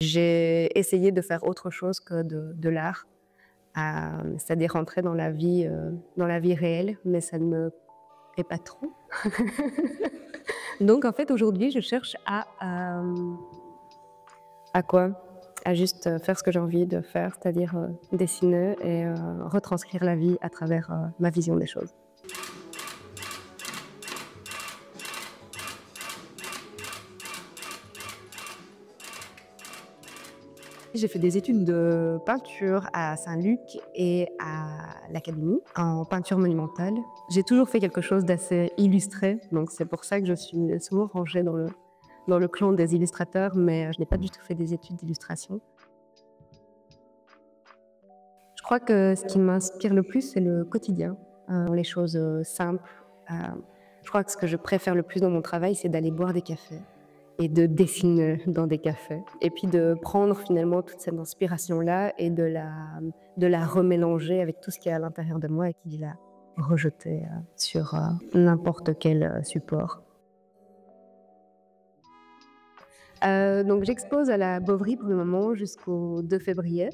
J'ai essayé de faire autre chose que de l'art, c'est-à-dire rentrer dans la vie réelle, mais ça ne me plaît pas trop. Donc en fait, aujourd'hui, je cherche à quoi? À juste, faire ce que j'ai envie de faire, c'est-à-dire, dessiner et retranscrire la vie à travers, ma vision des choses. J'ai fait des études de peinture à Saint-Luc et à l'Académie, en peinture monumentale. J'ai toujours fait quelque chose d'assez illustré, donc c'est pour ça que je suis souvent rangée dans le clan des illustrateurs, mais je n'ai pas du tout fait des études d'illustration. Je crois que ce qui m'inspire le plus, c'est le quotidien, les choses, simples. Heu, je crois que ce que je préfère le plus dans mon travail, c'est d'aller boire des cafés et de dessiner dans des cafés et puis de prendre finalement toute cette inspiration-là et de la remélanger avec tout ce qu'il y a à l'intérieur de moi et qui la rejeter, sur, n'importe quel, support. Donc j'expose à la Bovary pour le moment jusqu'au 2 février,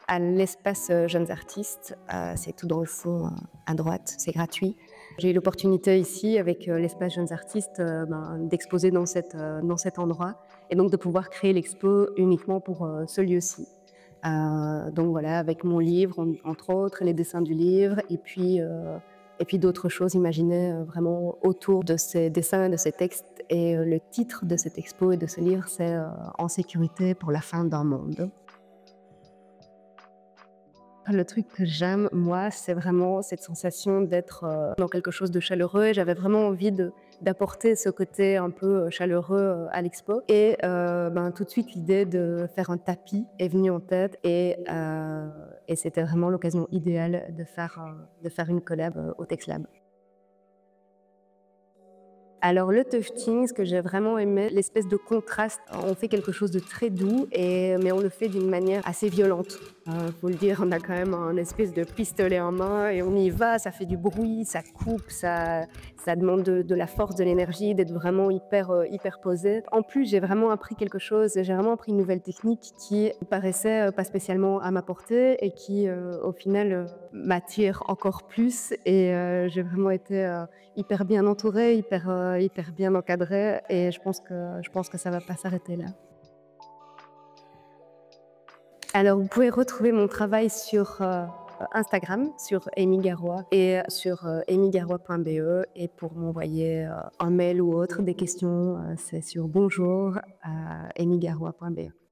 à l'espace, Jeunes Artistes. C'est tout dans le fond, à droite, c'est gratuit. J'ai eu l'opportunité ici avec, l'espace Jeunes Artistes, d'exposer dans cet endroit et donc de pouvoir créer l'expo uniquement pour, ce lieu-ci. Donc voilà, avec mon livre entre autres, les dessins du livre et puis d'autres choses imaginées, vraiment autour de ces dessins et de ces textes et le titre de cette expo et de ce livre, c'est, «En sécurité pour la fin d'un monde». Le truc que j'aime, moi, c'est vraiment cette sensation d'être, dans quelque chose de chaleureux et j'avais vraiment envie d'apporter ce côté un peu, chaleureux, à l'expo et tout de suite l'idée de faire un tapis est venue en tête et c'était vraiment l'occasion idéale de faire une collab, au Texlab. Alors le tufting, ce que j'ai vraiment aimé, l'espèce de contraste. On fait quelque chose de très doux mais on le fait d'une manière assez violente. Faut le dire, on a quand même un espèce de pistolet en main et on y va, ça fait du bruit, ça coupe, ça demande de la force, de l'énergie, d'être vraiment hyper posé. En plus, j'ai vraiment appris quelque chose, j'ai vraiment appris une nouvelle technique qui paraissait, pas spécialement à ma portée et qui, au final, m'attire encore plus et j'ai vraiment été, hyper bien entourée, hyper bien encadrée et je pense que ça va pas s'arrêter là. Alors vous pouvez retrouver mon travail sur, Instagram, sur Amy Garoua et sur, amygaroua.be et pour m'envoyer, un mail ou autre, des questions, c'est sur bonjour@amygaroua.be.